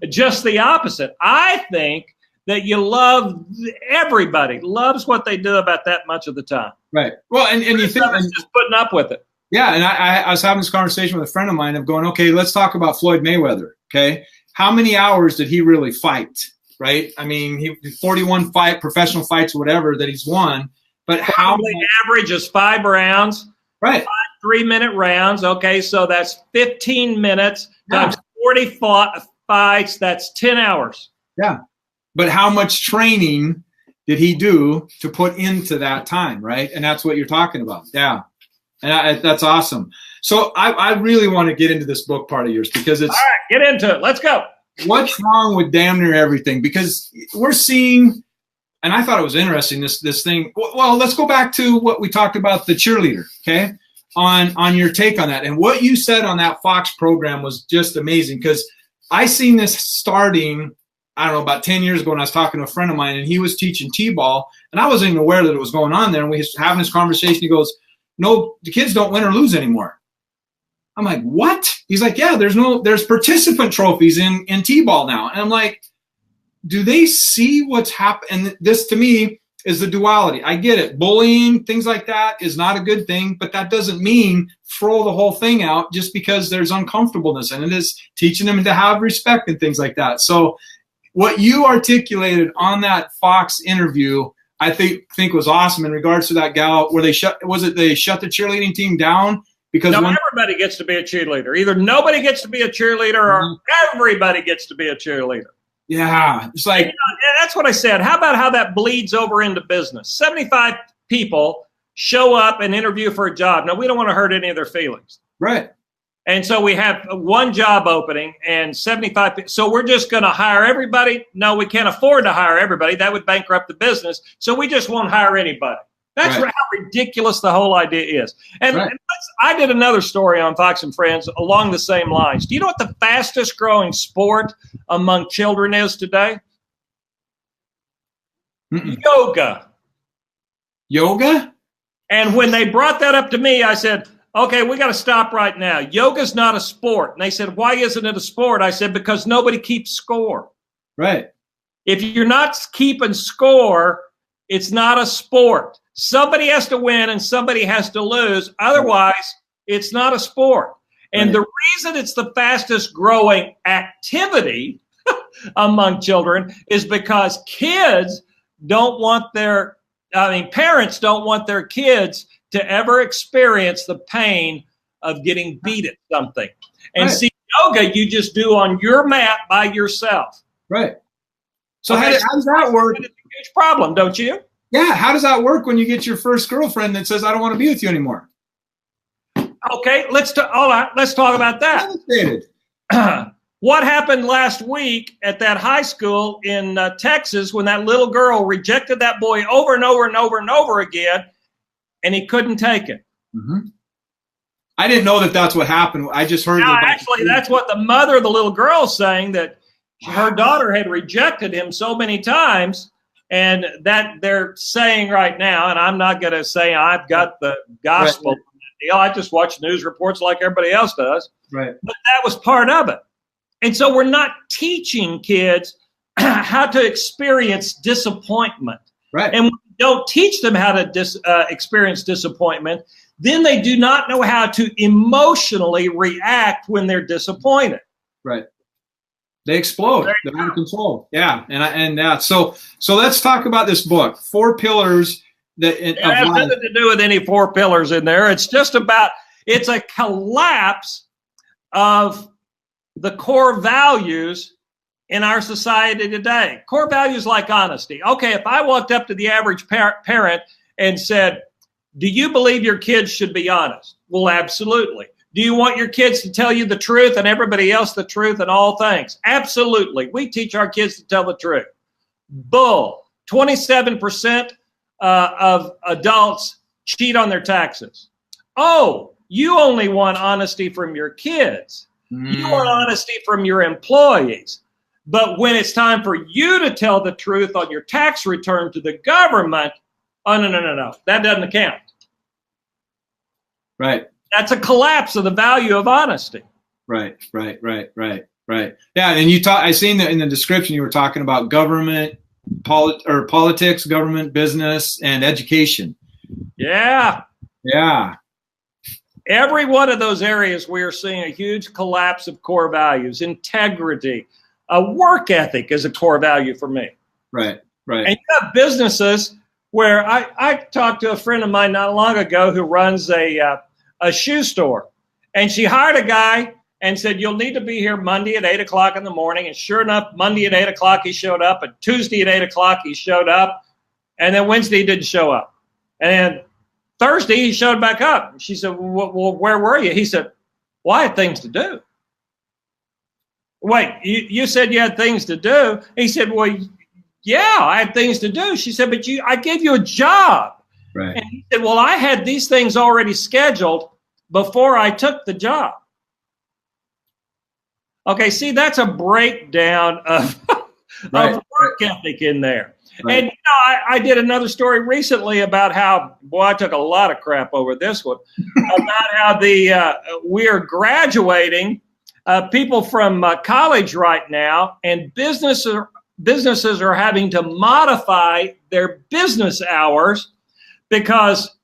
just the opposite. I think that you love, everybody loves what they do about that much of the time. Right. Well, and you think just putting up with it. Yeah, and I was having this conversation with a friend of mine of going, okay, let's talk about Floyd Mayweather. Okay, how many hours did he really fight? Right. I mean, he 41 professional fights, whatever that he's won. But probably average is 5 rounds. Right. 5 3-minute rounds. Okay, so that's 15 minutes times fights. That's 10 hours. Yeah. But how much training did he do to put into that time, right? And that's what you're talking about. Yeah. And that's awesome. So I really want to get into this book part of yours because it's... All right, get into it. Let's go. What's wrong with damn near everything? Because we're seeing, and I thought it was interesting, this thing. Well, let's go back to what we talked about, the cheerleader, okay? On your take on that. And what you said on that Fox program was just amazing because I seen this starting, I don't know, about 10 years ago when I was talking to a friend of mine, and he was teaching T-ball, and I wasn't even aware that it was going on there. And we was having this conversation. He goes, no, the kids don't win or lose anymore. I'm like, what? He's like, yeah, there's participant trophies in T-ball now. And I'm like, do they see what's happening? And this to me is the duality. I get it. Bullying, things like that is not a good thing, but that doesn't mean throw the whole thing out just because there's uncomfortableness. And it is teaching them to have respect and things like that. So what you articulated on that Fox interview, I think was awesome in regards to that gal where they shut the cheerleading team down because everybody gets to be a cheerleader. Either nobody gets to be a cheerleader or everybody gets to be a cheerleader. Yeah, it's like, that's what I said. How about how that bleeds over into business? 75 people show up and interview for a job. Now, we don't want to hurt any of their feelings. Right. And so we have one job opening and 75 people. So we're just going to hire everybody. No, we can't afford to hire everybody. That would bankrupt the business. So we just won't hire anybody. That's how ridiculous the whole idea is. And I did another story on Fox and Friends along the same lines. Do you know what the fastest growing sport among children is today? Yoga. Yoga? And when they brought that up to me, I said, okay, we got to stop right now. Yoga's not a sport. And they said, why isn't it a sport? I said, because nobody keeps score. Right. If you're not keeping score, it's not a sport. Somebody has to win and somebody has to lose. Otherwise, it's not a sport. And the reason it's the fastest growing activity among children is because parents don't want their kids to ever experience the pain of getting beat at something. And see, yoga you just do on your mat by yourself. Right. So how does that work? It's a huge problem, don't you? Yeah. How does that work when you get your first girlfriend that says, I don't want to be with you anymore? Okay, let's talk about that. What happened last week at that high school in Texas when that little girl rejected that boy over and over and over and over again, and he couldn't take it? Mm-hmm. I didn't know that that's what happened. I just heard. Actually, that's what the mother of the little girl is saying, that her daughter had rejected him so many times, and that they're saying right now, and I'm not going to say I've got the gospel. Right. Deal. I just watch news reports like everybody else does. Right. But that was part of it. And so we're not teaching kids how to experience disappointment. Right. And when we don't teach them how to experience disappointment, then they do not know how to emotionally react when they're disappointed. Right. They explode. They're out of control. Yeah. So let's talk about this book, 4 Pillars. It has nothing to do with any 4 pillars in there. It's just it's a collapse of the core values in our society today. Core values like honesty. Okay, if I walked up to the average parent and said, do you believe your kids should be honest? Well, absolutely. Do you want your kids to tell you the truth and everybody else the truth in all things? Absolutely. We teach our kids to tell the truth. Bull. 27% of adults cheat on their taxes. Oh, you only want honesty from your kids. You want honesty from your employees. But when it's time for you to tell the truth on your tax return to the government, oh, no. That doesn't count. Right. That's a collapse of the value of honesty. Right. Yeah, and I seen that in the description you were talking about government, politics, government, business, and education. Yeah. Yeah. Every one of those areas, we are seeing a huge collapse of core values. Integrity, a work ethic is a core value for me. Right. And you have businesses where I talked to a friend of mine not long ago who runs a shoe store, and she hired a guy, and said, you'll need to be here Monday at 8 o'clock in the morning. And sure enough, Monday at 8 o'clock, he showed up. And Tuesday at 8 o'clock, he showed up. And then Wednesday, he didn't show up. And then Thursday, he showed back up. She said, well, where were you? He said, well, I had things to do. Wait, you said you had things to do? He said, well, yeah, I had things to do. She said, but I gave you a job. Right. And he said, well, I had these things already scheduled before I took the job. Okay, see, that's a breakdown of, right. of work ethic in there. Right. And I did another story recently about how, boy, I took a lot of crap over this one, about how we are graduating people from college right now, and businesses are having to modify their business hours because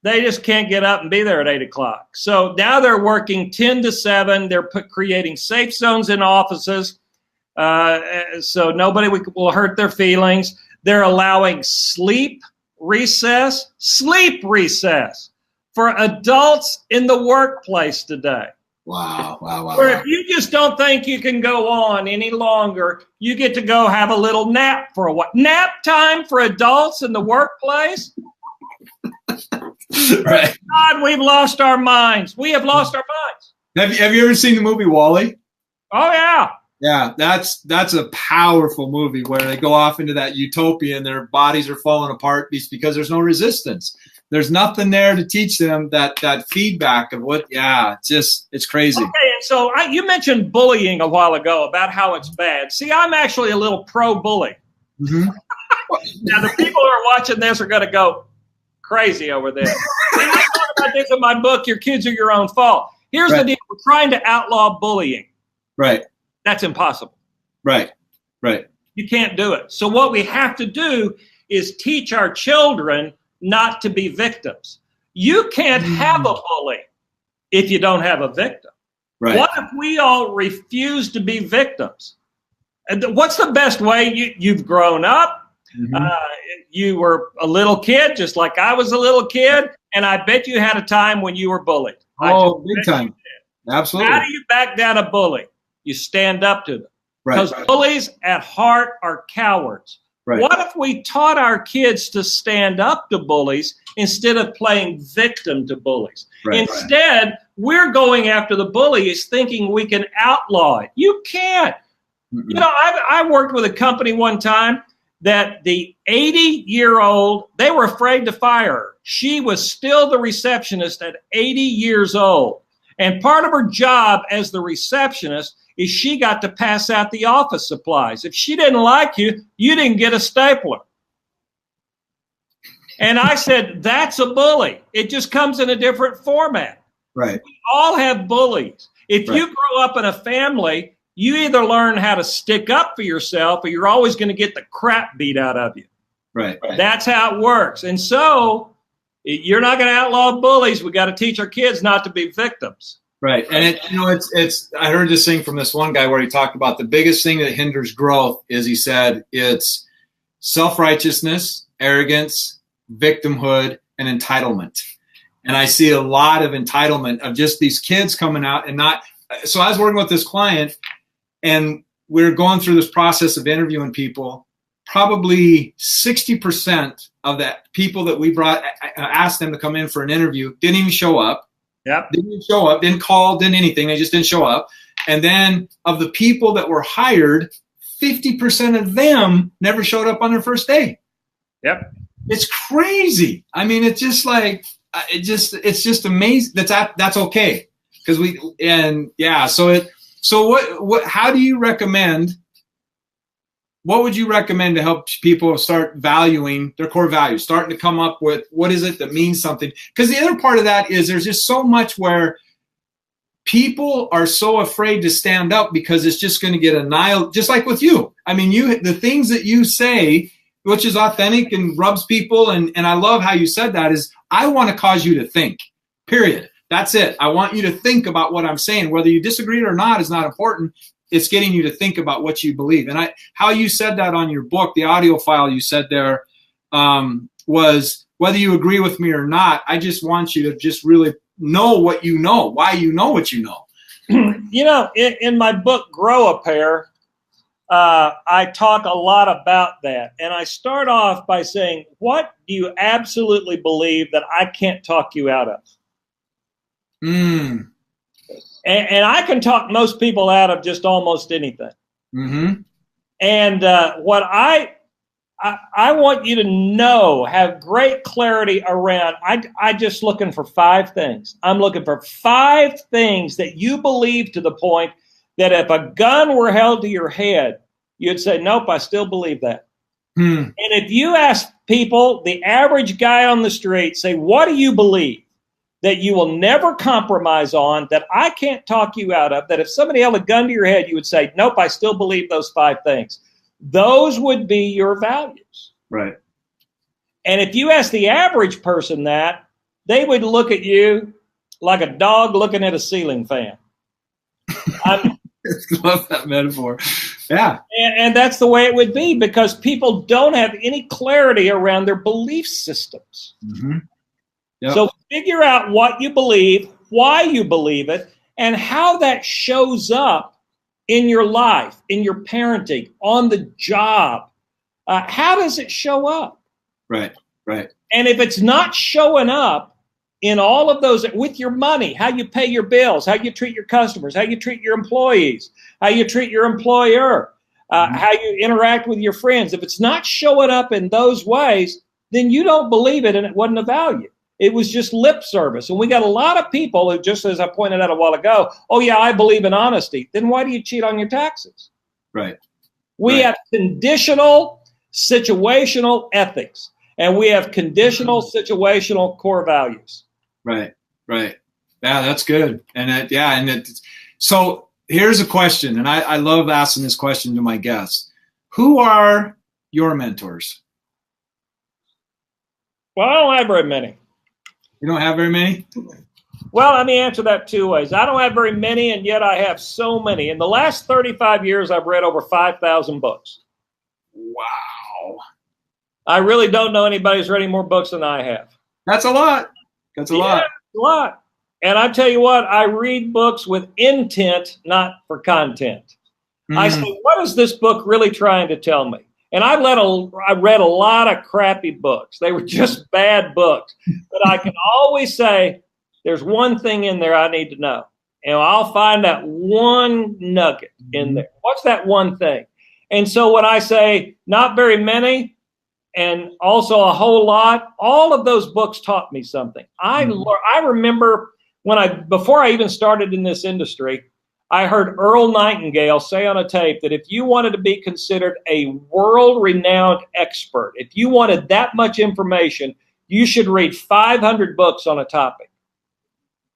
they just can't get up and be there at 8 o'clock. So now they're working 10 to 7. They're creating safe zones in offices so nobody will hurt their feelings. They're allowing sleep recess for adults in the workplace today. Wow. Where if you just don't think you can go on any longer, you get to go have a little nap for a while. Nap time for adults in the workplace? Right. God, we've lost our minds. We have lost our minds. Have you ever seen the movie WALL-E? Oh, yeah. Yeah, that's a powerful movie where they go off into that utopia and their bodies are falling apart because there's no resistance. There's nothing there to teach them that feedback of what, it's crazy. Okay, and so you mentioned bullying a while ago about how it's bad. See, I'm actually a little pro-bully. Mm-hmm. Now, the people who are watching this are going to go crazy over this. I talk about this in my book, Your Kids Are Your Own Fault. Here's the deal. We're trying to outlaw bullying. Right. That's impossible. Right. You can't do it. So what we have to do is teach our children not to be victims. You can't have a bully if you don't have a victim. Right. What if we all refuse to be victims? And what's the best way? You've grown up. Mm-hmm. You were a little kid, just like I was a little kid, and I bet you had a time when you were bullied. Oh, big time. Absolutely. How do you back down a bully? You stand up to them. Right. Because bullies at heart are cowards. Right. What if we taught our kids to stand up to bullies instead of playing victim to bullies? Right. Instead, we're going after the bullies thinking we can outlaw it. You can't. Mm-mm. You know, I worked with a company one time that the 80-year-old, they were afraid to fire her. She was still the receptionist at 80 years old. And part of her job as the receptionist is she got to pass out the office supplies. If she didn't like you, you didn't get a stapler. And I said, that's a bully. It just comes in a different format. Right. We all have bullies. If you grow up in a family, you either learn how to stick up for yourself or you're always going to get the crap beat out of you. Right. That's how it works. And so you're not going to outlaw bullies. We got to teach our kids not to be victims. Right. And it's I heard this thing from this one guy where he talked about the biggest thing that hinders growth is, he said, it's self-righteousness, arrogance, victimhood, and entitlement. And I see a lot of entitlement of just these kids coming out and not. So I was working with this client and we're going through this process of interviewing people. Probably 60% of that people that we brought, asked them to come in for an interview, didn't even show up. Yep. Didn't show up, didn't call, didn't anything. They just didn't show up. And then of the people that were hired, 50% of them never showed up on their first day. Yep. It's crazy. I mean, it's just like, it's just amazing. That's okay. How do you recommend, what would you recommend to help people start valuing their core values, starting to come up with what is it that means something? Because the other part of that is there's just so much where people are so afraid to stand up because it's just going to get annihilated, just like with you. I mean, the things that you say, which is authentic and rubs people, and I love how you said that, is I want to cause you to think, period. That's it. I want you to think about what I'm saying. Whether you disagree or not is not important. It's getting you to think about what you believe. And how you said that on your book, the audio file you said there, was whether you agree with me or not, I just want you to just really know what you know, why you know what you know. You know, in my book, Grow a Pair, I talk a lot about that. And I start off by saying, what do you absolutely believe that I can't talk you out of? Mm. And I can talk most people out of just almost anything. Mm-hmm. And what I want you to know, have great clarity around, I just looking for 5 things. I'm looking for 5 things that you believe to the point that if a gun were held to your head, you'd say, nope, I still believe that. And if you ask people, the average guy on the street, say, what do you believe that you will never compromise on, that I can't talk you out of, that if somebody held a gun to your head, you would say, nope, I still believe those 5 things. Those would be your values. Right. And if you ask the average person that, they would look at you like a dog looking at a ceiling fan. I love that metaphor. Yeah. And that's the way it would be, because people don't have any clarity around their belief systems. Mm-hmm. Yep. So figure out what you believe, why you believe it, and how that shows up in your life, in your parenting, on the job. How does it show up? Right, right. And if it's not showing up in all of those, with your money, how you pay your bills, how you treat your customers, how you treat your employees, how you treat your employer, how you interact with your friends, if it's not showing up in those ways, then you don't believe it and it wasn't a value. It was just lip service. And we got a lot of people who, just as I pointed out a while ago, oh, yeah, I believe in honesty. Then why do you cheat on your taxes? Right. We have conditional, situational ethics, and we have conditional, situational core values. Right, right. Yeah, that's good. And so here's a question, and I love asking this question to my guests. Who are your mentors? Well, I don't have very many. You don't have very many? Well, let me answer that 2 ways. I don't have very many, and yet I have so many. In the last 35 years, I've read over 5,000 books. Wow. I really don't know anybody who's read any more books than I have. That's a lot. That's a lot. A lot. And I tell you what, I read books with intent, not for content. I say, what is this book really trying to tell me? And I read a lot of crappy books. They were just bad books. But I can always say, there's one thing in there I need to know. And I'll find that one nugget in there. What's that one thing? And so when I say not very many and also a whole lot, all of those books taught me something. I remember before I even started in this industry, I heard Earl Nightingale say on a tape that if you wanted to be considered a world-renowned expert, if you wanted that much information, you should read 500 books on a topic.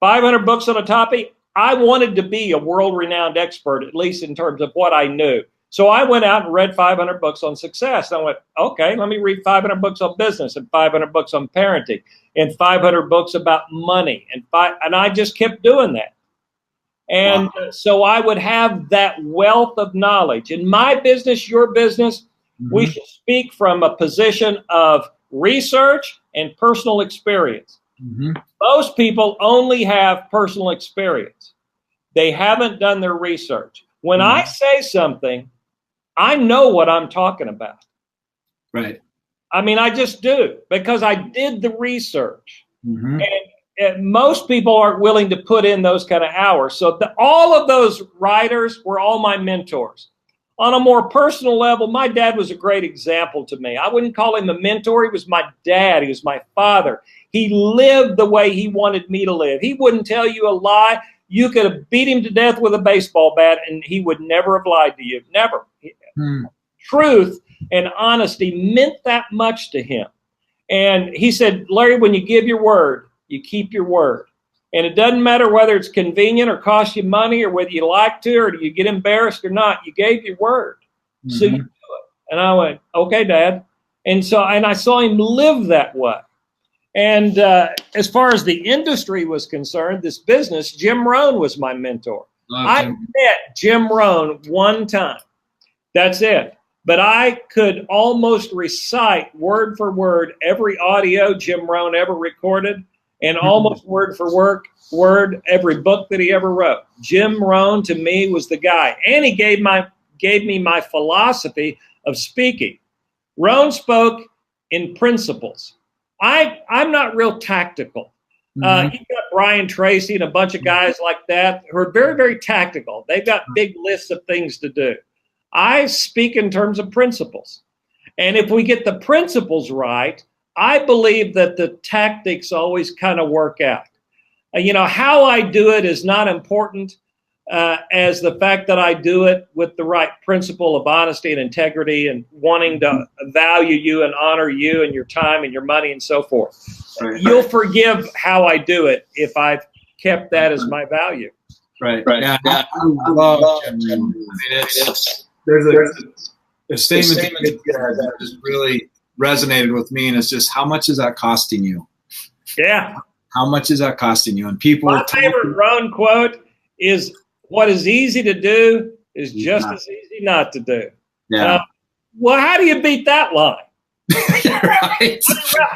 500 books on a topic. I wanted to be a world-renowned expert, at least in terms of what I knew. So I went out and read 500 books on success. I went, okay, let me read 500 books on business and 500 books on parenting and 500 books about money. And I just kept doing that. And so I would have that wealth of knowledge. In my business, your business, we should speak from a position of research and personal experience. Most people only have personal experience. They haven't done their research. When I say something, I know what I'm talking about. Right. I mean, I just do, because I did the research. And most people aren't willing to put in those kind of hours. So all of those writers were all my mentors. On a more personal level, my dad was a great example to me. I wouldn't call him a mentor. He was my dad. He was my father. He lived the way he wanted me to live. He wouldn't tell you a lie. You could have beat him to death with a baseball bat, and he would never have lied to you. Never. Truth and honesty meant that much to him. And he said, Larry, when you give your word, you keep your word. And it doesn't matter whether it's convenient or costs you money or whether you like to or do you get embarrassed or not. You gave your word. So you do it. And I went, okay, Dad. And I saw him live that way. And as far as the industry was concerned, this business, Jim Rohn was my mentor. I met Jim Rohn one time. That's it. But I could almost recite word for word every audio Jim Rohn ever recorded. and almost word for word every book that he ever wrote. Jim Rohn to me was the guy, and he gave me my philosophy of speaking. Rohn spoke in principles. I'm not real tactical. You've got Brian Tracy and a bunch of guys like that who are very, very tactical. They've got big lists of things to do. I speak in terms of principles. And if we get the principles right, I believe that the tactics always kind of work out. How I do it is not important as the fact that I do it with the right principle of honesty and integrity and wanting to value you and honor you and your time and your money and so forth. Right. You'll forgive how I do it if I've kept that as my value. Right. Yeah. I love Jim. There's a statement that just really resonated with me, and it's just, how much is that costing you? Yeah. How much is that costing you? And people. My favorite Rohn quote is, "What is easy to do is just as easy not to do." Yeah. Well, how do you beat that line? Right.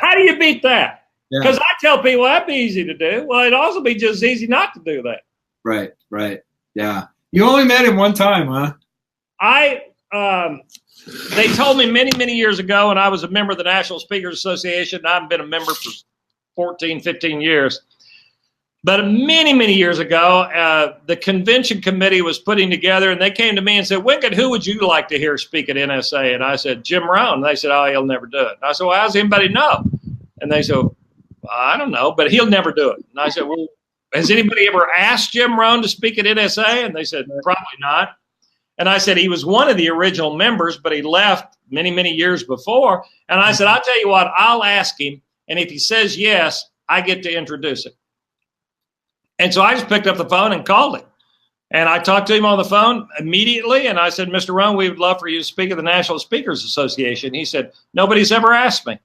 How do you beat that? Yeah. Because I tell people that'd be easy to do. Well, it'd also be just as easy not to do that. Right. Yeah. You only met him one time, huh? They told me many, many years ago, and I was a member of the National Speakers Association. I've been a member for 14, 15 years. But many, many years ago, the convention committee was putting together, and they came to me and said, "Winget, who would you like to hear speak at NSA?" And I said, "Jim Rohn." And they said, "Oh, he'll never do it." And I said, "Well, how does anybody know?" And they said, "Well, I don't know, but he'll never do it." And I said, "Well, has anybody ever asked Jim Rohn to speak at NSA?" And they said, "Probably not." And I said, "He was one of the original members, but he left many, many years before." And I said, "I'll tell you what, I'll ask him. And if he says yes, I get to introduce him." And so I just picked up the phone and called him. And I talked to him on the phone immediately. And I said, "Mr. Rohn, we would love for you to speak at the National Speakers Association." He said, "Nobody's ever asked me."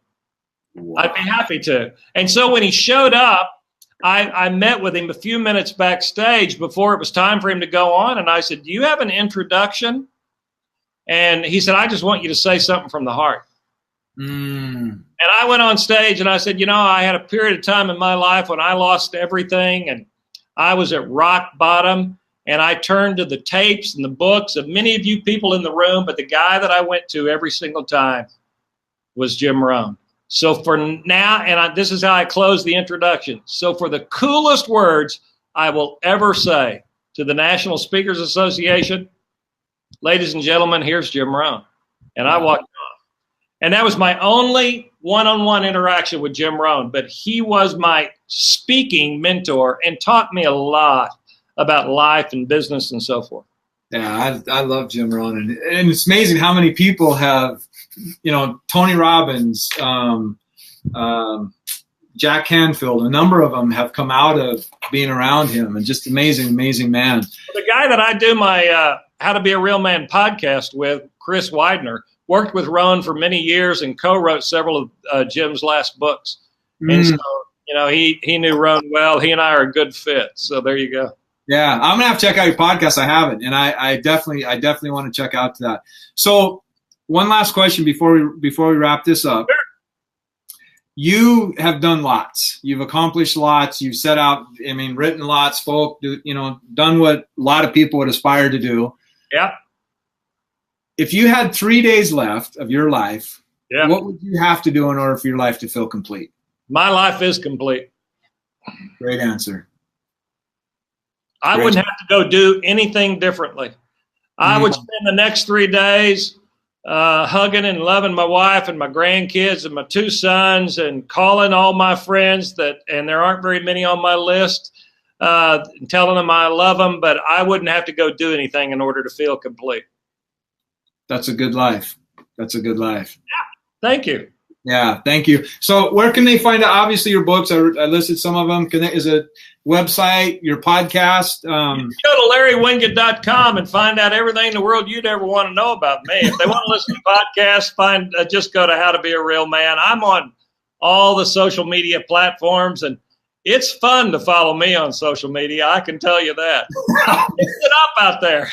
Wow. I'd be happy to. And so when he showed up, I met with him a few minutes backstage before it was time for him to go on. And I said, "Do you have an introduction?" And he said, "I just want you to say something from the heart." And I went on stage and I said, "I had a period of time in my life when I lost everything and I was at rock bottom, and I turned to the tapes and the books of many of you people in the room, but the guy that I went to every single time was Jim Rohn. So for now," and this is how I close the introduction. "So for the coolest words I will ever say to the National Speakers Association, ladies and gentlemen, here's Jim Rohn." And I walked off. And that was my only one-on-one interaction with Jim Rohn, but he was my speaking mentor and taught me a lot about life and business and so forth. Yeah, I love Jim Rohn. And it's amazing how many people have, Tony Robbins, Jack Canfield, a number of them have come out of being around him, and just amazing man. The guy that I do my How to Be a Real Man podcast with, Chris Widener, worked with Rohn for many years and co-wrote several of Jim's last books. And so, he knew Rohn well. He and I are a good fit. So there you go. Yeah, I'm gonna have to check out your podcast. I haven't, and I definitely want to check out that. So, one last question before we wrap this up. Sure. You have done lots. You've accomplished lots. You've set out. Written lots. Spoke. Done what a lot of people would aspire to do. Yeah. If you had 3 days left of your life, yeah, what would you have to do in order for your life to feel complete? My life is complete. Great answer. I wouldn't have to go do anything differently. I would spend the next 3 days hugging and loving my wife and my grandkids and my 2 sons and calling all my friends and there aren't very many on my list, and telling them I love them, but I wouldn't have to go do anything in order to feel complete. That's a good life. That's a good life. Yeah. Thank you. Yeah, thank you. So where can they find out? Obviously, your books, I listed some of them. Is it website, your podcast? You can go to LarryWinget.com and find out everything in the world you'd ever want to know about me. If they want to listen to podcasts, just go to How to Be a Real Man. I'm on all the social media platforms, and it's fun to follow me on social media. I can tell you that. Mix it up out there.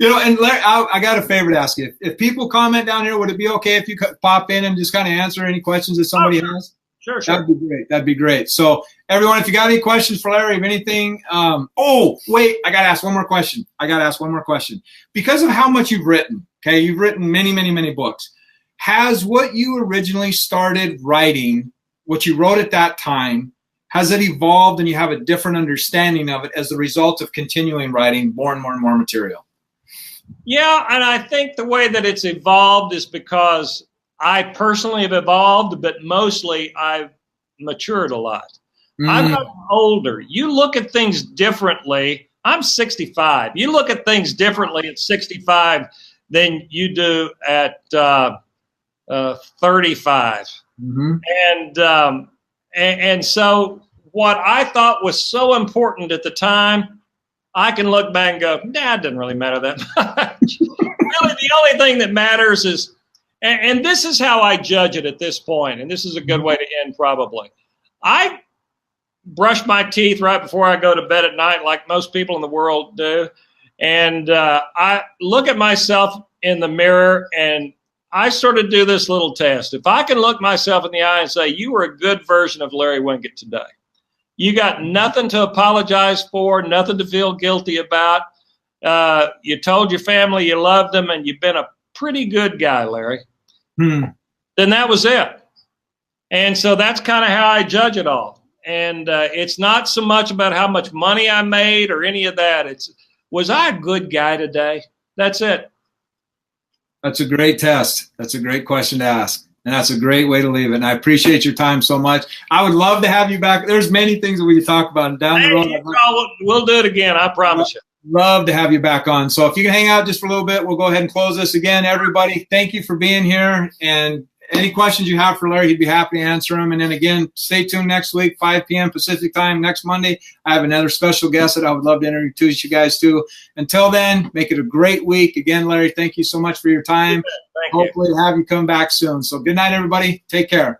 And Larry, I got a favor to ask you. If people comment down here, would it be okay if you pop in and just kind of answer any questions that somebody has? Sure, sure. That'd be great. That'd be great. So everyone, if you got any questions for Larry, if anything, oh, wait, I got to ask one more question. Because of how much you've written, okay, you've written many, many, many books. Has what you originally started writing, what you wrote at that time, has it evolved and you have a different understanding of it as the result of continuing writing more and more and more material? Yeah, and I think the way that it's evolved is because I personally have evolved, but mostly I've matured a lot. I've gotten older. You look at things differently. I'm 65. You look at things differently at 65 than you do at 35. And so what I thought was so important at the time, I can look back and go, nah, it doesn't really matter that much. Really, the only thing that matters is, and this is how I judge it at this point, and this is a good way to end probably. I brush my teeth right before I go to bed at night like most people in the world do. And I look at myself in the mirror and I sort of do this little test. If I can look myself in the eye and say, you were a good version of Larry Winget today. You got nothing to apologize for, nothing to feel guilty about. You told your family you loved them and you've been a pretty good guy, Larry. Then that was it. And so that's kind of how I judge it all. And it's not so much about how much money I made or any of that. It's, was I a good guy today? That's it. That's a great test. That's a great question to ask. And that's a great way to leave it. And I appreciate your time so much. I would love to have you back. There's many things that we could talk about down the road. We'll do it again. I promise you. Love to have you back on. So if you can hang out just for a little bit, we'll go ahead and close this again. Everybody, thank you for being here. And any questions you have for Larry, he'd be happy to answer them. And then again, stay tuned next week, 5 p.m. Pacific time next Monday. I have another special guest that I would love to introduce you guys to. Until then, make it a great week. Again, Larry, thank you so much for your time. Thank you. Hopefully have you come back soon. So good night, everybody. Take care.